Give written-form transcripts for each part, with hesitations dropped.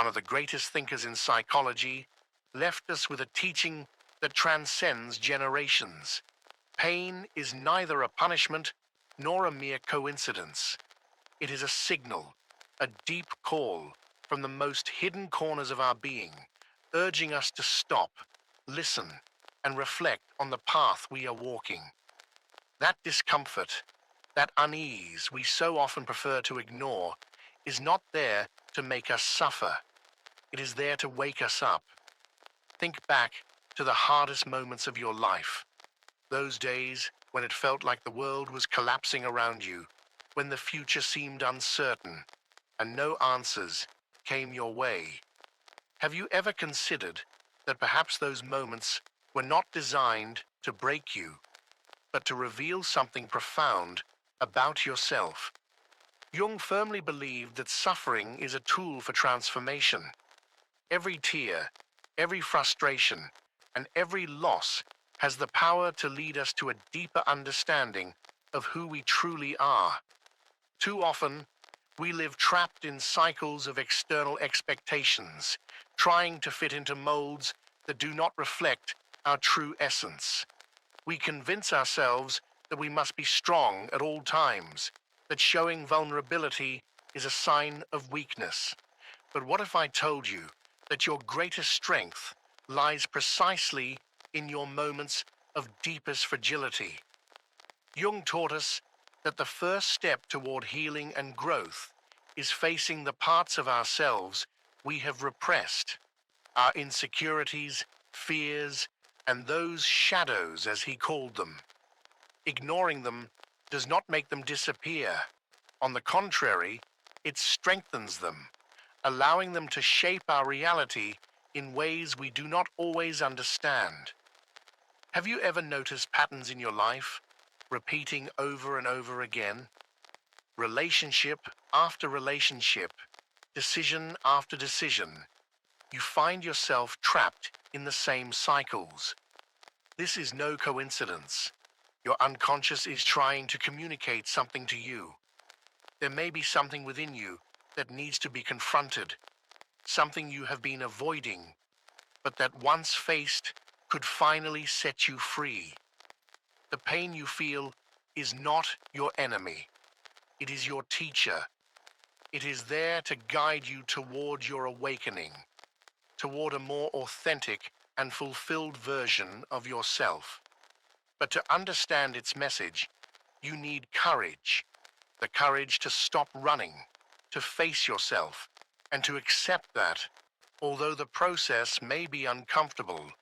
one of the greatest thinkers in psychology, left us with a teaching that transcends generations. Pain is neither a punishment nor a mere coincidence. It is a signal, a deep call from the most hidden corners of our being, urging us to stop, listen, and reflect on the path we are walking. That discomfort, that unease we so often prefer to ignore, is not there to make us suffer. It is there to wake us up. Think back to the hardest moments of your life, those days when it felt like the world was collapsing around you, when the future seemed uncertain and no answers came your way. Have you ever considered that perhaps those moments were not designed to break you, but to reveal something profound about yourself? Jung firmly believed that suffering is a tool for transformation. Every tear, every frustration, and every loss has the power to lead us to a deeper understanding of who we truly are. Too often, we live trapped in cycles of external expectations, trying to fit into molds that do not reflect our true essence. We convince ourselves that we must be strong at all times, that showing vulnerability is a sign of weakness. But what if I told you that your greatest strength lies precisely in your moments of deepest fragility? Jung taught us that the first step toward healing and growth is facing the parts of ourselves we have repressed, our insecurities, fears, and those shadows, as he called them. Ignoring them does not make them disappear. On the contrary, it strengthens them, allowing them to shape our reality in ways we do not always understand. Have you ever noticed patterns in your life, repeating over and over again? Relationship after relationship, decision after decision, you find yourself trapped in the same cycles. This is no coincidence. Your unconscious is trying to communicate something to you. There may be something within you that needs to be confronted, something you have been avoiding, but that once faced could finally set you free. The pain you feel is not your enemy. It is your teacher. It is there to guide you toward your awakening, toward a more authentic and fulfilled version of yourself. But to understand its message, you need courage, the courage to stop running, to face yourself, and to accept that, although the process may be uncomfortable,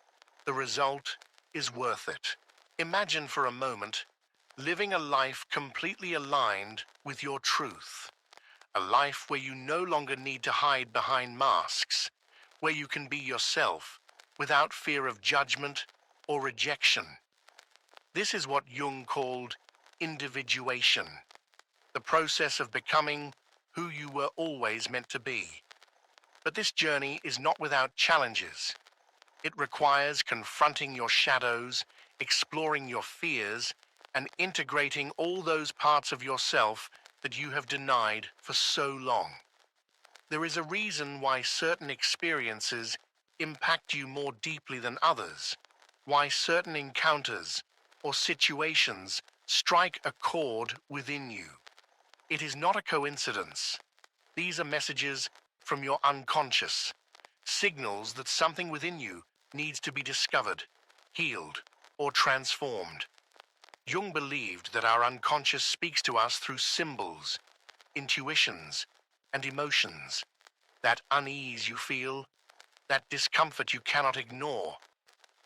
the result is worth it. Imagine for a moment living a life completely aligned with your truth, a life where you no longer need to hide behind masks, where you can be yourself without fear of judgment or rejection. This is what Jung called individuation, the process of becoming who you were always meant to be. But this journey is not without challenges. It requires confronting your shadows, exploring your fears, and integrating all those parts of yourself that you have denied for so long. There is a reason why certain experiences impact you more deeply than others, why certain encounters or situations strike a chord within you. It is not a coincidence. These are messages from your unconscious, signals that something within you needs to be discovered, healed, or transformed. Jung believed that our unconscious speaks to us through symbols, intuitions, and emotions. That unease you feel, that discomfort you cannot ignore,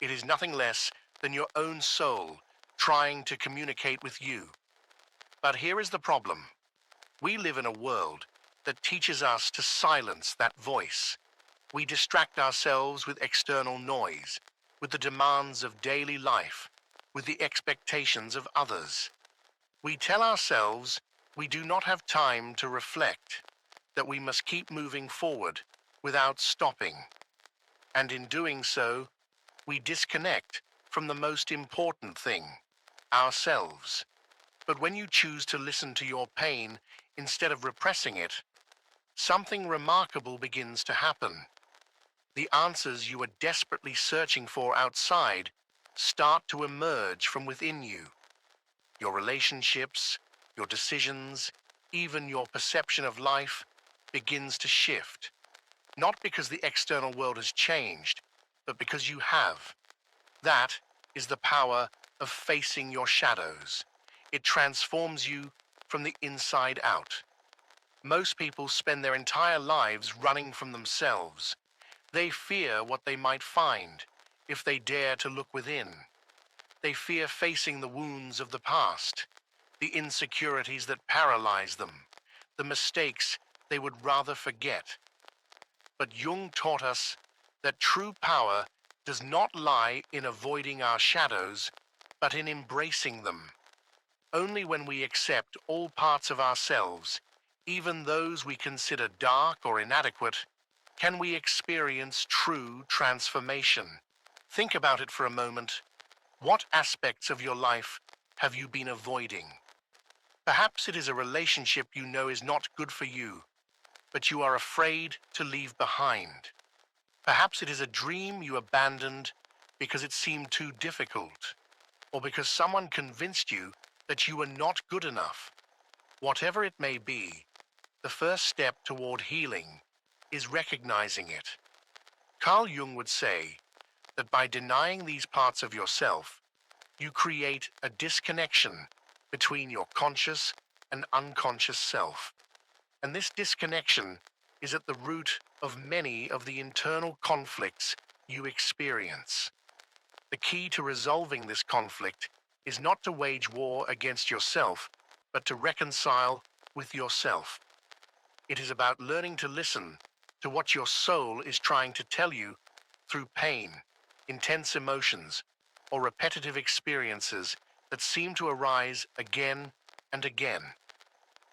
it is nothing less than your own soul trying to communicate with you. But here is the problem. We live in a world that teaches us to silence that voice. We distract ourselves with external noise, with the demands of daily life, with the expectations of others. We tell ourselves we do not have time to reflect, that we must keep moving forward without stopping. And in doing so, we disconnect from the most important thing, ourselves. But when you choose to listen to your pain instead of repressing it, something remarkable begins to happen. The answers you are desperately searching for outside start to emerge from within you. Your relationships, your decisions, even your perception of life begins to shift. Not because the external world has changed, but because you have. That is the power of facing your shadows. It transforms you from the inside out. Most people spend their entire lives running from themselves. They fear what they might find if they dare to look within. They fear facing the wounds of the past, the insecurities that paralyze them, the mistakes they would rather forget. But Jung taught us that true power does not lie in avoiding our shadows, but in embracing them. Only when we accept all parts of ourselves, even those we consider dark or inadequate, can we experience true transformation. Think about it for a moment. What aspects of your life have you been avoiding? Perhaps it is a relationship you know is not good for you, but you are afraid to leave behind. Perhaps it is a dream you abandoned because it seemed too difficult, or because someone convinced you that you were not good enough. Whatever it may be, the first step toward healing is recognizing it. Carl Jung would say that by denying these parts of yourself, you create a disconnection between your conscious and unconscious self. And this disconnection is at the root of many of the internal conflicts you experience. The key to resolving this conflict is not to wage war against yourself, but to reconcile with yourself. It is about learning to listen to what your soul is trying to tell you through pain, intense emotions, or repetitive experiences that seem to arise again and again.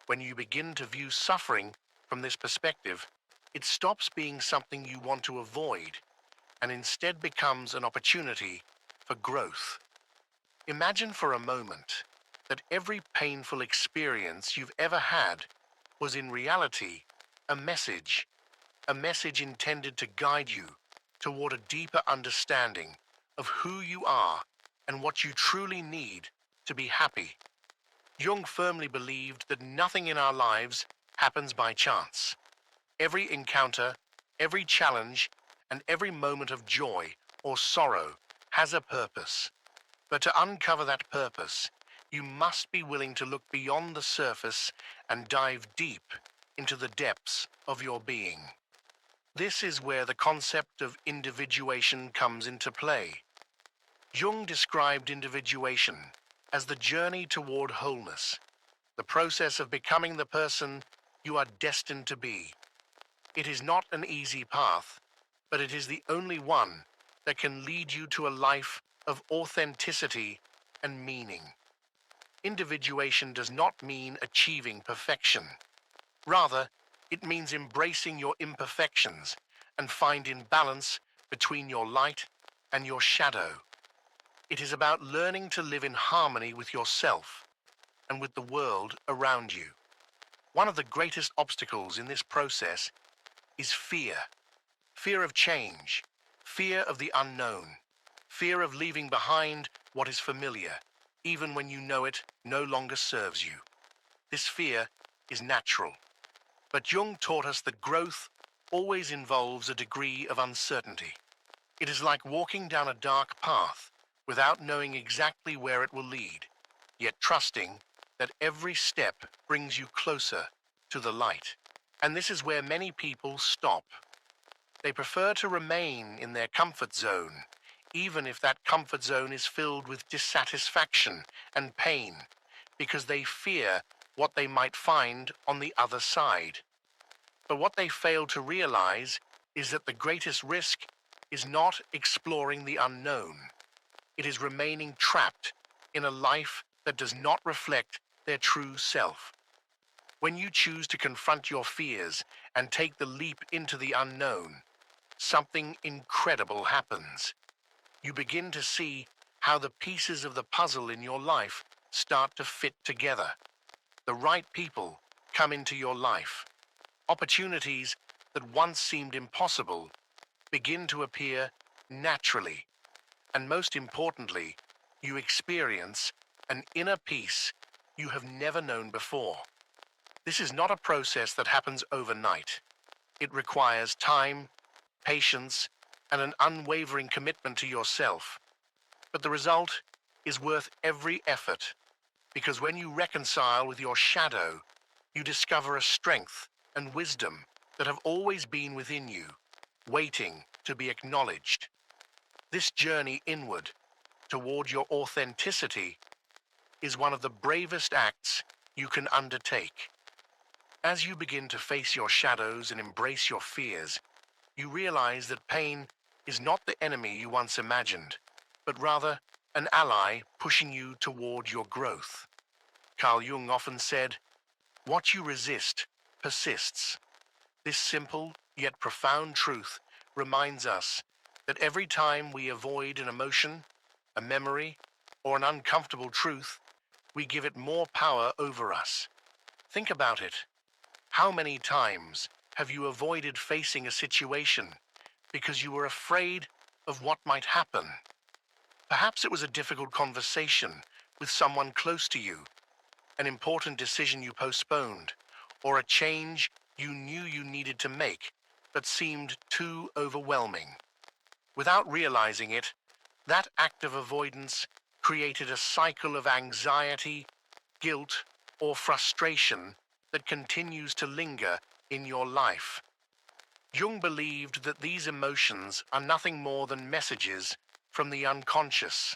When you begin to view suffering from this perspective, it stops being something you want to avoid and instead becomes an opportunity for growth. Imagine for a moment that every painful experience you've ever had was in reality a message intended to guide you toward a deeper understanding of who you are and what you truly need to be happy. Jung firmly believed that nothing in our lives happens by chance. Every encounter, every challenge, and every moment of joy or sorrow has a purpose. But to uncover that purpose, you must be willing to look beyond the surface and dive deep into the depths of your being. This is where the concept of individuation comes into play. Jung described individuation as the journey toward wholeness, the process of becoming the person you are destined to be. It is not an easy path, but it is the only one that can lead you to a life of authenticity and meaning. Individuation does not mean achieving perfection. Rather, it means embracing your imperfections and finding balance between your light and your shadow. It is about learning to live in harmony with yourself and with the world around you. One of the greatest obstacles in this process is fear. Fear of change, fear of the unknown, fear of leaving behind what is familiar, even when you know it no longer serves you. This fear is natural. But Jung taught us that growth always involves a degree of uncertainty. It is like walking down a dark path without knowing exactly where it will lead, yet trusting that every step brings you closer to the light. And this is where many people stop. They prefer to remain in their comfort zone, even if that comfort zone is filled with dissatisfaction and pain, because they fear what they might find on the other side. But what they fail to realize is that the greatest risk is not exploring the unknown. It is remaining trapped in a life that does not reflect their true self. When you choose to confront your fears and take the leap into the unknown, something incredible happens. You begin to see how the pieces of the puzzle in your life start to fit together. The right people come into your life, Opportunities that once seemed impossible begin to appear naturally, and most importantly, you experience an inner peace you have never known before. This is not a process that happens overnight. It requires time, patience, and an unwavering commitment to yourself. But the result is worth every effort, because when you reconcile with your shadow, you discover a strength and wisdom that have always been within you, waiting to be acknowledged. This journey inward, toward your authenticity, is one of the bravest acts you can undertake. As you begin to face your shadows and embrace your fears, you realize that pain is not the enemy you once imagined, but rather an ally pushing you toward your growth. Carl Jung often said, "What you resist persists." This simple yet profound truth reminds us that every time we avoid an emotion, a memory, or an uncomfortable truth, we give it more power over us. Think about it. How many times have you avoided facing a situation because you were afraid of what might happen? Perhaps it was a difficult conversation with someone close to you, an important decision you postponed, or a change you knew you needed to make but seemed too overwhelming. Without realizing it, that act of avoidance created a cycle of anxiety, guilt, or frustration that continues to linger in your life. Jung believed that these emotions are nothing more than messages from the unconscious.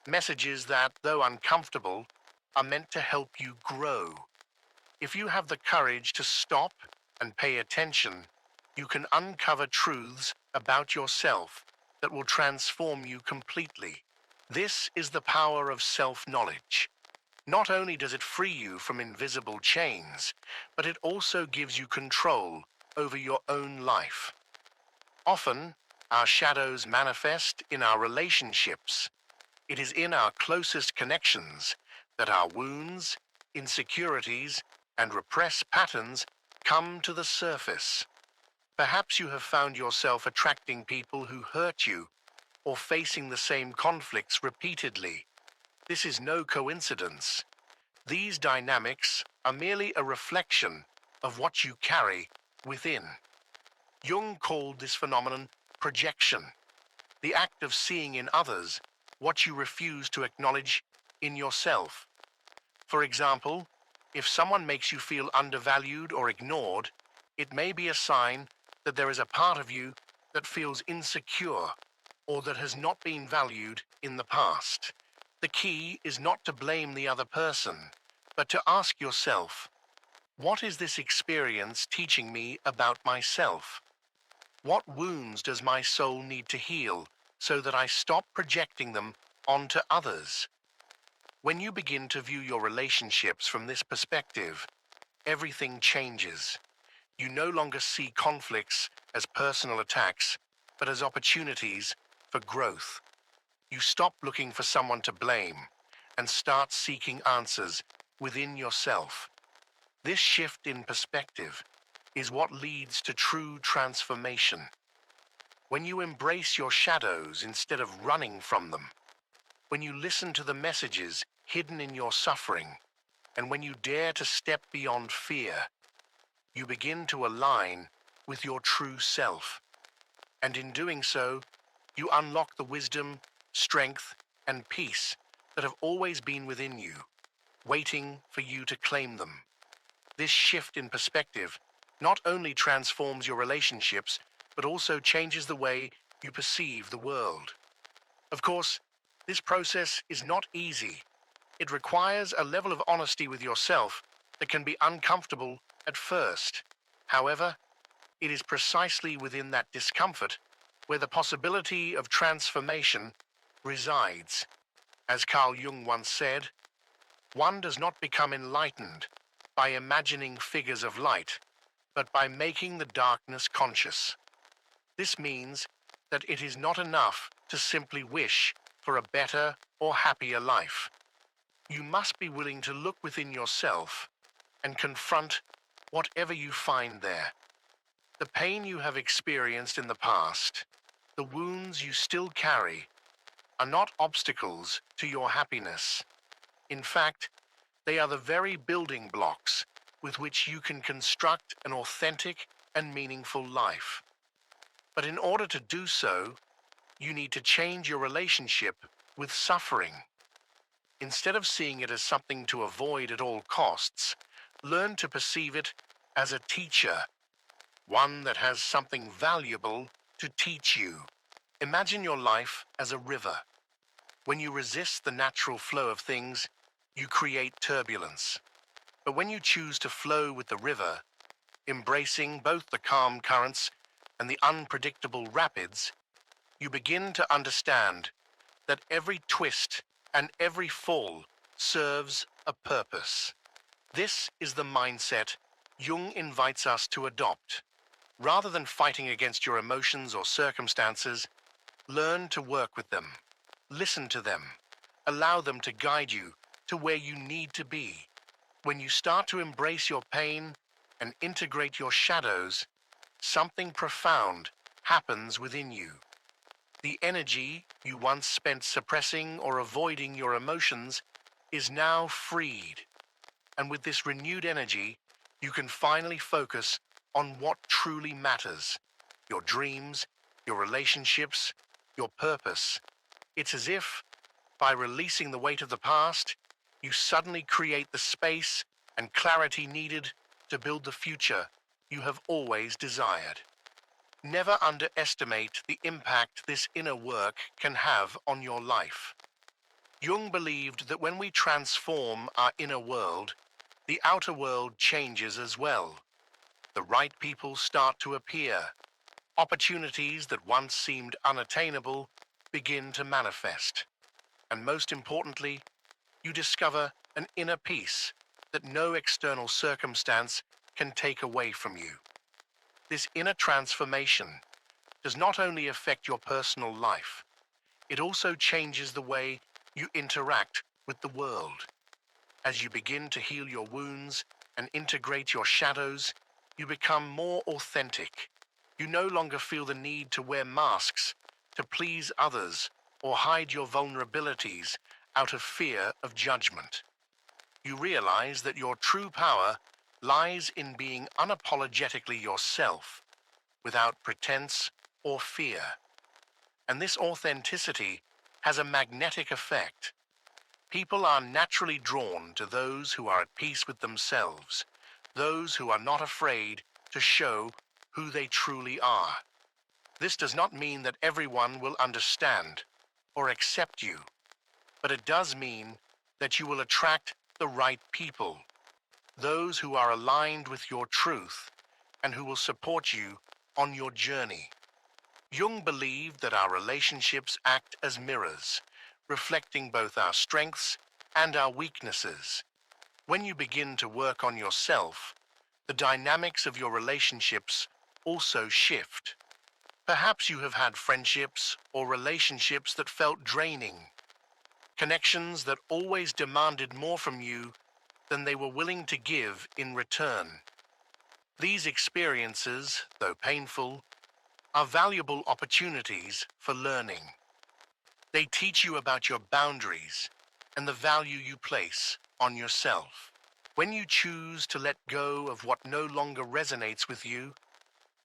Messages that, though uncomfortable, are meant to help you grow. If you have the courage to stop and pay attention, you can uncover truths about yourself that will transform you completely. This is the power of self-knowledge. Not only does it free you from invisible chains, but it also gives you control over your own life. Often, our shadows manifest in our relationships. It is in our closest connections that our wounds, insecurities, and repressed patterns come to the surface. Perhaps you have found yourself attracting people who hurt you or facing the same conflicts repeatedly. This is no coincidence. These dynamics are merely a reflection of what you carry within. Jung called this phenomenon projection, the act of seeing in others what you refuse to acknowledge in yourself. For example, if someone makes you feel undervalued or ignored, it may be a sign that there is a part of you that feels insecure or that has not been valued in the past. The key is not to blame the other person, but to ask yourself, what is this experience teaching me about myself? What wounds does my soul need to heal so that I stop projecting them onto others? When you begin to view your relationships from this perspective, everything changes. You no longer see conflicts as personal attacks, but as opportunities for growth. You stop looking for someone to blame and start seeking answers within yourself. This shift in perspective is what leads to true transformation. When you embrace your shadows instead of running from them, when you listen to the messages hidden in your suffering, and when you dare to step beyond fear, you begin to align with your true self. And in doing so, you unlock the wisdom, strength, and peace that have always been within you, waiting for you to claim them. This shift in perspective not only transforms your relationships, but also changes the way you perceive the world. Of course, this process is not easy. It requires a level of honesty with yourself that can be uncomfortable at first. However, it is precisely within that discomfort where the possibility of transformation resides. As Carl Jung once said, one does not become enlightened by imagining figures of light, but by making the darkness conscious. This means that it is not enough to simply wish for a better or happier life. You must be willing to look within yourself and confront whatever you find there. The pain you have experienced in the past, the wounds you still carry, are not obstacles to your happiness. In fact, they are the very building blocks with which you can construct an authentic and meaningful life. But in order to do so, you need to change your relationship with suffering. Instead of seeing it as something to avoid at all costs, learn to perceive it as a teacher, one that has something valuable to teach you. Imagine your life as a river. When you resist the natural flow of things, you create turbulence. But when you choose to flow with the river, embracing both the calm currents and the unpredictable rapids, you begin to understand that every twist and every fall serves a purpose. This is the mindset Jung invites us to adopt. Rather than fighting against your emotions or circumstances, learn to work with them. Listen to them. Allow them to guide you to where you need to be. When you start to embrace your pain and integrate your shadows, something profound happens within you. The energy you once spent suppressing or avoiding your emotions is now freed. And with this renewed energy, you can finally focus on what truly matters: your dreams, your relationships, your purpose. It's as if, by releasing the weight of the past, you suddenly create the space and clarity needed to build the future you have always desired. Never underestimate the impact this inner work can have on your life. Jung believed that when we transform our inner world, the outer world changes as well. The right people start to appear. Opportunities that once seemed unattainable begin to manifest. And most importantly, you discover an inner peace that no external circumstance can take away from you. This inner transformation does not only affect your personal life, it also changes the way you interact with the world. As you begin to heal your wounds and integrate your shadows, you become more authentic. You no longer feel the need to wear masks to please others or hide your vulnerabilities out of fear of judgment. You realize that your true power lies in being unapologetically yourself, without pretense or fear. And this authenticity has a magnetic effect. People are naturally drawn to those who are at peace with themselves, those who are not afraid to show who they truly are. This does not mean that everyone will understand or accept you, but it does mean that you will attract the right people, those who are aligned with your truth and who will support you on your journey. Jung believed that our relationships act as mirrors, reflecting both our strengths and our weaknesses. When you begin to work on yourself, the dynamics of your relationships also shift. Perhaps you have had friendships or relationships that felt draining, connections that always demanded more from you than they were willing to give in return. These experiences, though painful, are valuable opportunities for learning. They teach you about your boundaries and the value you place on yourself. When you choose to let go of what no longer resonates with you,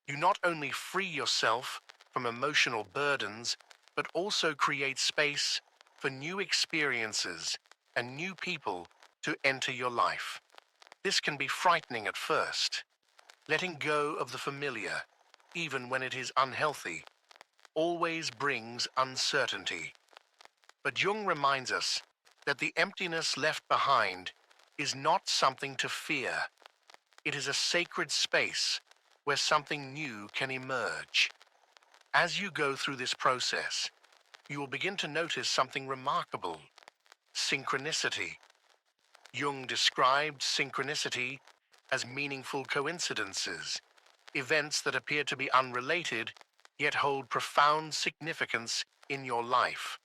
you not only free yourself from emotional burdens, but also create space for new experiences and new people to enter your life. This can be frightening at first. Letting go of the familiar, even when it is unhealthy, always brings uncertainty. But Jung reminds us that the emptiness left behind is not something to fear. It is a sacred space where something new can emerge. As you go through this process, you will begin to notice something remarkable: synchronicity. Jung described synchronicity as meaningful coincidences, events that appear to be unrelated, yet hold profound significance in your life.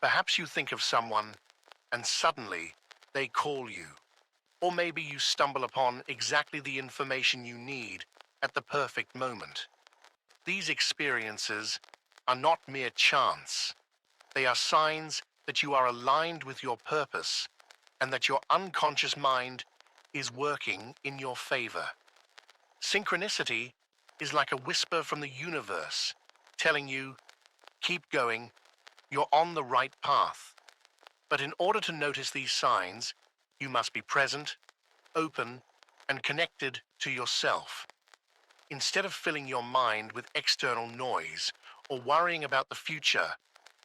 Perhaps you think of someone, and suddenly they call you, Or maybe you stumble upon exactly the information you need at the perfect moment. These experiences are not mere chance. They are signs that you are aligned with your purpose and that your unconscious mind is working in your favor. Synchronicity is like a whisper from the universe telling you, keep going, you're on the right path. But in order to notice these signs, you must be present, open, and connected to yourself. Instead of filling your mind with external noise or worrying about the future,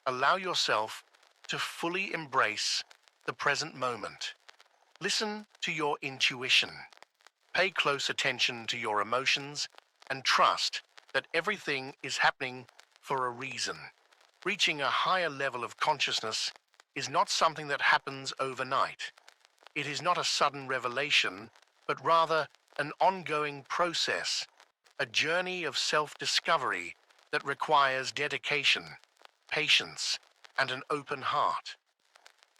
allow yourself to fully embrace the present moment. Listen to your intuition. Pay close attention to your emotions and trust that everything is happening for a reason. Reaching a higher level of consciousness is not something that happens overnight. It is not a sudden revelation, but rather an ongoing process, a journey of self-discovery that requires dedication, patience, and an open heart.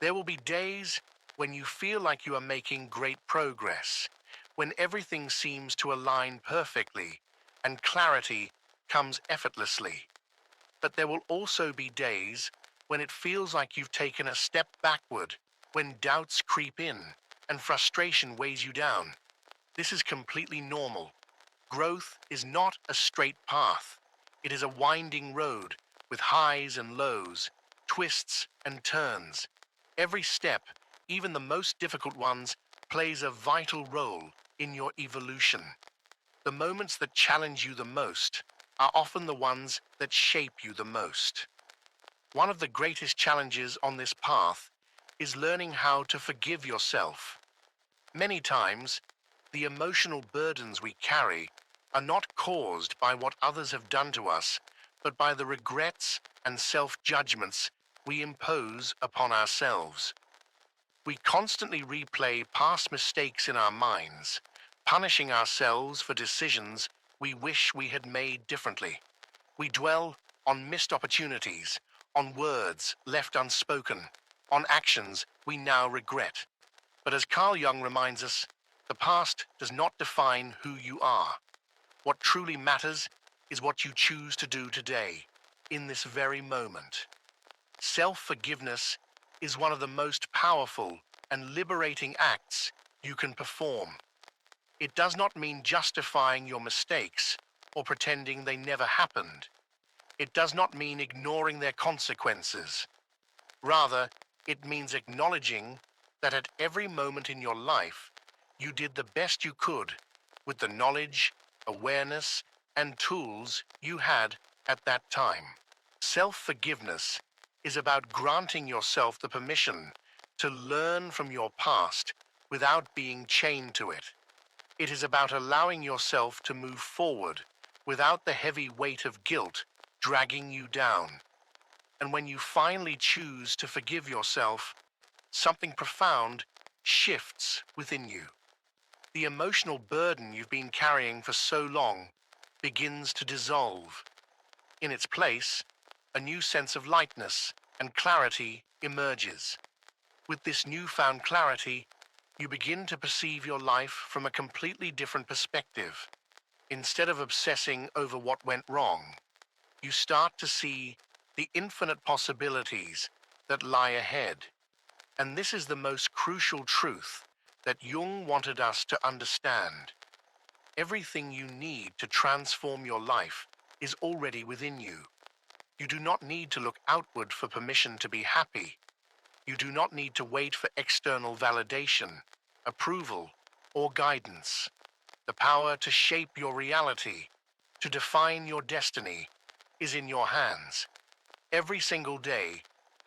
There will be days when you feel like you are making great progress, when everything seems to align perfectly and clarity comes effortlessly. But there will also be days when it feels like you've taken a step backward, when doubts creep in and frustration weighs you down. This is completely normal. Growth is not a straight path. It is a winding road with highs and lows, twists and turns. Every step, even the most difficult ones, plays a vital role in your evolution. The moments that challenge you the most are often the ones that shape you the most. One of the greatest challenges on this path is learning how to forgive yourself. Many times, the emotional burdens we carry are not caused by what others have done to us, but by the regrets and self-judgments we impose upon ourselves. We constantly replay past mistakes in our minds, punishing ourselves for decisions we wish we had made differently. We dwell on missed opportunities, on words left unspoken, on actions we now regret. But as Carl Jung reminds us, the past does not define who you are. What truly matters is what you choose to do today, in this very moment. Self-forgiveness is one of the most powerful and liberating acts you can perform. It does not mean justifying your mistakes or pretending they never happened. It does not mean ignoring their consequences. Rather, it means acknowledging that at every moment in your life, you did the best you could with the knowledge, awareness, and tools you had at that time. Self-forgiveness is about granting yourself the permission to learn from your past without being chained to it. It is about allowing yourself to move forward without the heavy weight of guilt dragging you down. And when you finally choose to forgive yourself, something profound shifts within you. The emotional burden you've been carrying for so long begins to dissolve. In its place, a new sense of lightness and clarity emerges. With this newfound clarity, you begin to perceive your life from a completely different perspective. Instead of obsessing over what went wrong, you start to see the infinite possibilities that lie ahead. And this is the most crucial truth that Jung wanted us to understand. Everything you need to transform your life is already within you. You do not need to look outward for permission to be happy. You do not need to wait for external validation, approval, or guidance. The power to shape your reality, to define your destiny, is in your hands. Every single day,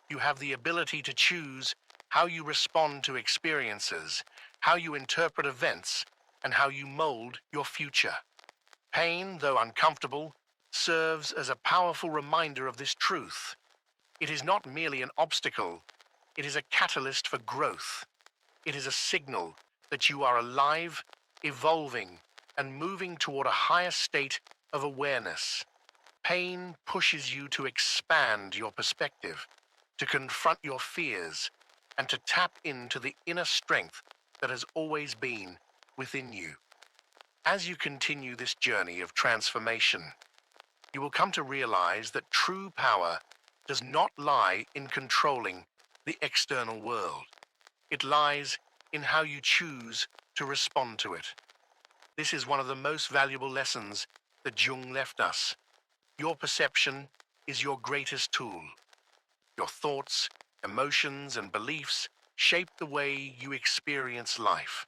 you have the ability to choose how you respond to experiences, how you interpret events, and how you mold your future. Pain, though uncomfortable, serves as a powerful reminder of this truth. It is not merely an obstacle, it is a catalyst for growth. It is a signal that you are alive, evolving, and moving toward a higher state of awareness. Pain pushes you to expand your perspective, to confront your fears, and to tap into the inner strength that has always been within you. As you continue this journey of transformation, you will come to realize that true power does not lie in controlling the external world. It lies in how you choose to respond to it. This is one of the most valuable lessons that Jung left us. Your perception is your greatest tool. Your thoughts, emotions, and beliefs shape the way you experience life.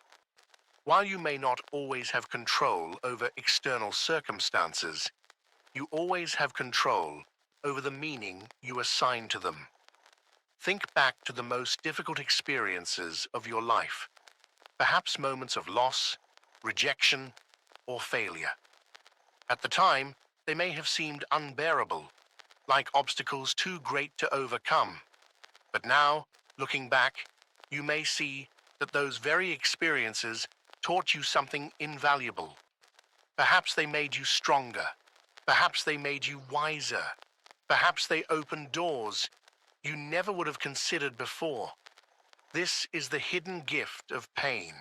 While you may not always have control over external circumstances, you always have control over the meaning you assign to them. Think back to the most difficult experiences of your life, perhaps moments of loss, rejection, or failure. At the time, they may have seemed unbearable, like obstacles too great to overcome. But now, looking back, you may see that those very experiences taught you something invaluable. Perhaps they made you stronger. Perhaps they made you wiser. Perhaps they opened doors you never would have considered before. This is the hidden gift of pain.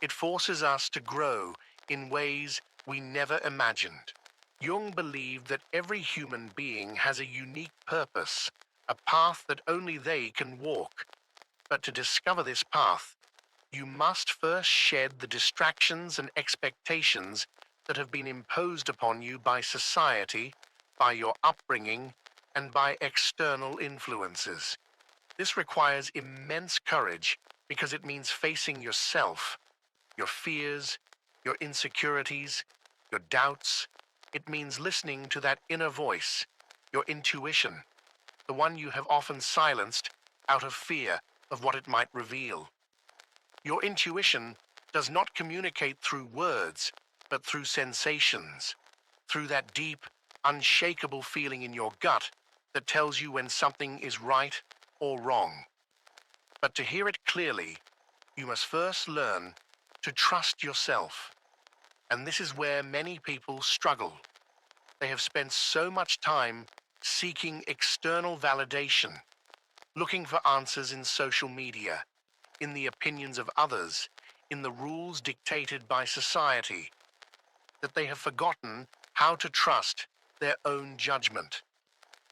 It forces us to grow in ways we never imagined. Jung believed that every human being has a unique purpose, a path that only they can walk. But to discover this path, you must first shed the distractions and expectations that have been imposed upon you by society, by your upbringing, and by external influences. This requires immense courage because it means facing yourself, your fears, your insecurities, your doubts. It means listening to that inner voice, your intuition, the one you have often silenced out of fear of what it might reveal. Your intuition does not communicate through words, but through sensations, through that deep, unshakable feeling in your gut that tells you when something is right or wrong. But to hear it clearly, you must first learn to trust yourself. And this is where many people struggle. They have spent so much time seeking external validation, looking for answers in social media, in the opinions of others, in the rules dictated by society, that they have forgotten how to trust their own judgment.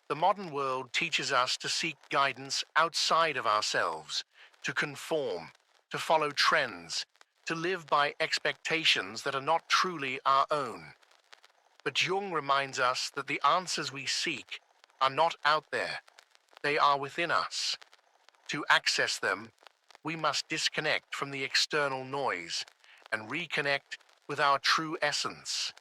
The modern world teaches us to seek guidance outside of ourselves, to conform, to follow trends, to live by expectations that are not truly our own. But Jung reminds us that the answers we seek are not out there, they are within us. To access them, we must disconnect from the external noise and reconnect with our true essence.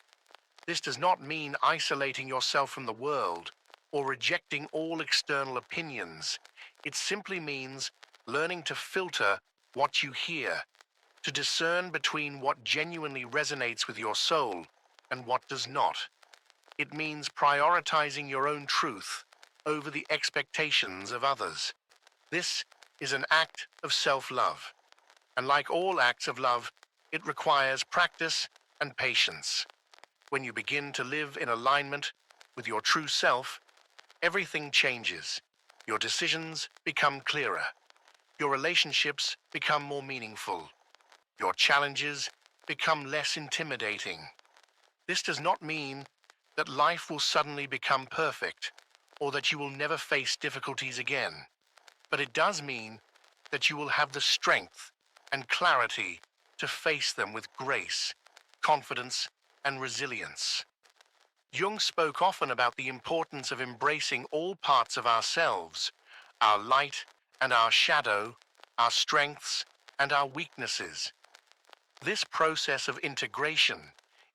This does not mean isolating yourself from the world or rejecting all external opinions. It simply means learning to filter what you hear, to discern between what genuinely resonates with your soul and what does not. It means prioritizing your own truth over the expectations of others. This is an act of self-love, and like all acts of love, it requires practice and patience. When you begin to live in alignment with your true self, everything changes. Your decisions become clearer. Your relationships become more meaningful. Your challenges become less intimidating. This does not mean that life will suddenly become perfect or that you will never face difficulties again. But it does mean that you will have the strength and clarity to face them with grace, confidence, and resilience. Jung spoke often about the importance of embracing all parts of ourselves, our light and our shadow, our strengths and our weaknesses. This process of integration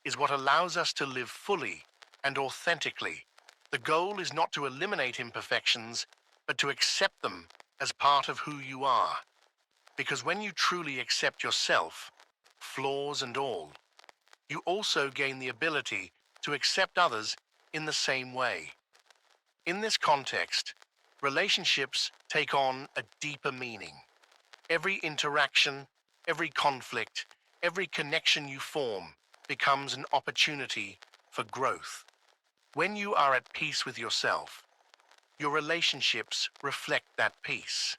is what allows us to live fully and authentically. The goal is not to eliminate imperfections, but to accept them as part of who you are. Because when you truly accept yourself, flaws and all, you also gain the ability to accept others in the same way. In this context, relationships take on a deeper meaning. Every interaction, every conflict, every connection you form becomes an opportunity for growth. When you are at peace with yourself, your relationships reflect that peace.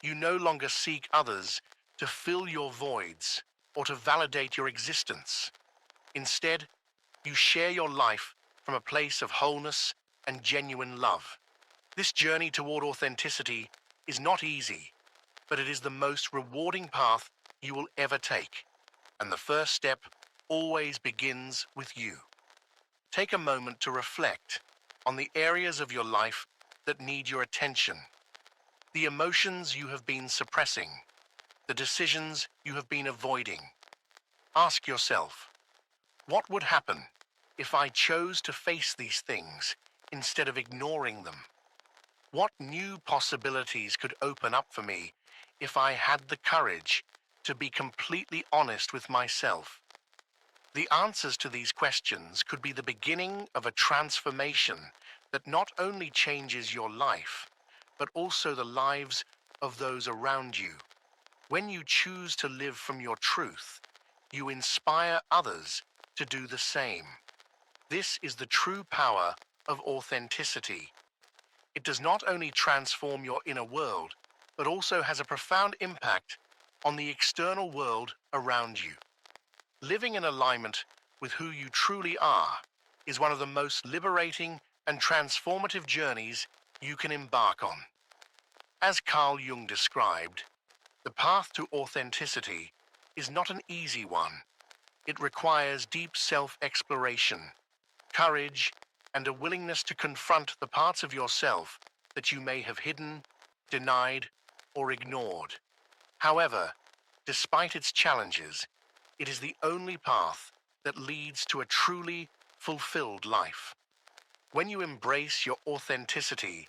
You no longer seek others to fill your voids, or to validate your existence. Instead, you share your life from a place of wholeness and genuine love. This journey toward authenticity is not easy, but it is the most rewarding path you will ever take. And the first step always begins with you. Take a moment to reflect on the areas of your life that need your attention, the emotions you have been suppressing, the decisions you have been avoiding. Ask yourself, what would happen if I chose to face these things instead of ignoring them? What new possibilities could open up for me if I had the courage to be completely honest with myself? The answers to these questions could be the beginning of a transformation that not only changes your life, but also the lives of those around you. When you choose to live from your truth, you inspire others to do the same. This is the true power of authenticity. It does not only transform your inner world, but also has a profound impact on the external world around you. Living in alignment with who you truly are is one of the most liberating and transformative journeys you can embark on. As Carl Jung described, the path to authenticity is not an easy one. It requires deep self-exploration, courage, and a willingness to confront the parts of yourself that you may have hidden, denied, or ignored. However, despite its challenges, it is the only path that leads to a truly fulfilled life. When you embrace your authenticity,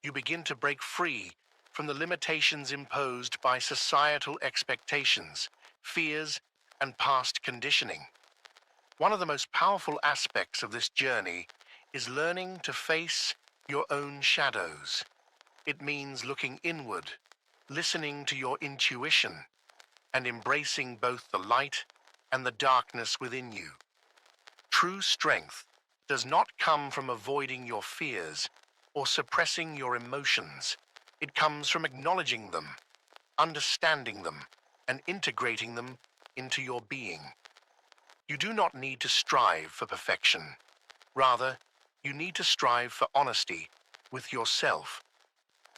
you begin to break free from the limitations imposed by societal expectations, fears, and past conditioning. One of the most powerful aspects of this journey is learning to face your own shadows. It means looking inward, listening to your intuition, and embracing both the light and the darkness within you. True strength does not come from avoiding your fears or suppressing your emotions. It comes from acknowledging them, understanding them, and integrating them into your being. You do not need to strive for perfection. Rather, you need to strive for honesty with yourself,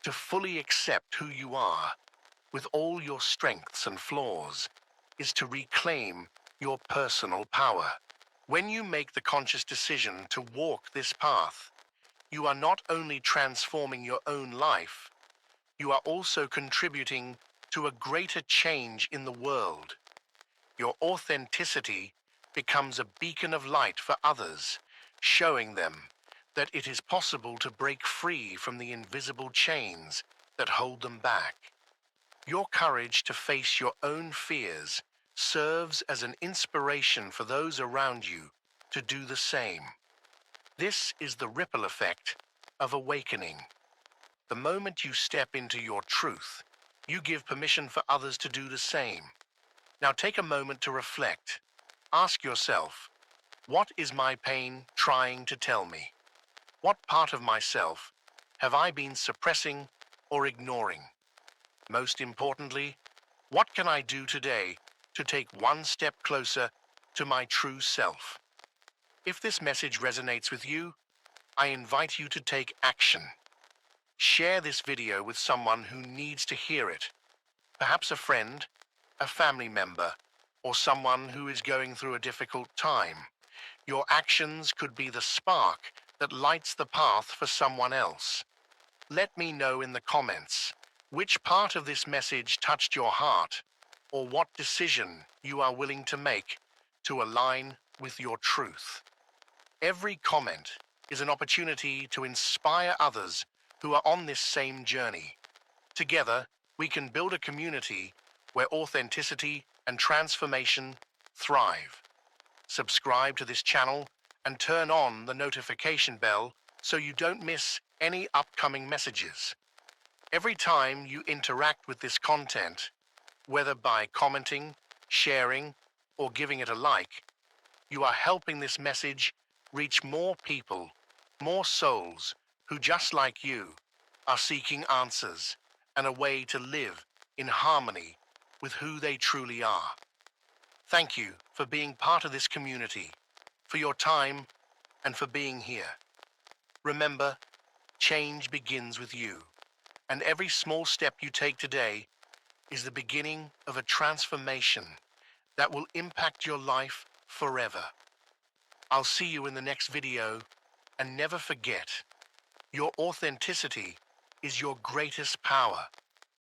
to fully accept who you are, with all your strengths and flaws, is to reclaim your personal power. When you make the conscious decision to walk this path, you are not only transforming your own life, you are also contributing to a greater change in the world. Your authenticity becomes a beacon of light for others, showing them that it is possible to break free from the invisible chains that hold them back. Your courage to face your own fears serves as an inspiration for those around you to do the same. This is the ripple effect of awakening. The moment you step into your truth, you give permission for others to do the same. Now take a moment to reflect. Ask yourself, what is my pain trying to tell me? What part of myself have I been suppressing or ignoring? Most importantly, what can I do today to take one step closer to my true self? If this message resonates with you, I invite you to take action. Share this video with someone who needs to hear it. Perhaps a friend, a family member, or someone who is going through a difficult time. Your actions could be the spark that lights the path for someone else. Let me know in the comments which part of this message touched your heart, or what decision you are willing to make to align with your truth. Every comment is an opportunity to inspire others who are on this same journey. Together, we can build a community where authenticity and transformation thrive. Subscribe to this channel and turn on the notification bell so you don't miss any upcoming messages. Every time you interact with this content, whether by commenting, sharing, or giving it a like, you are helping this message reach more people, more souls who, just like you, are seeking answers and a way to live in harmony with who they truly are. Thank you for being part of this community, for your time, and for being here. Remember, change begins with you, and every small step you take today is the beginning of a transformation that will impact your life forever. I'll see you in the next video, and never forget, your authenticity is your greatest power.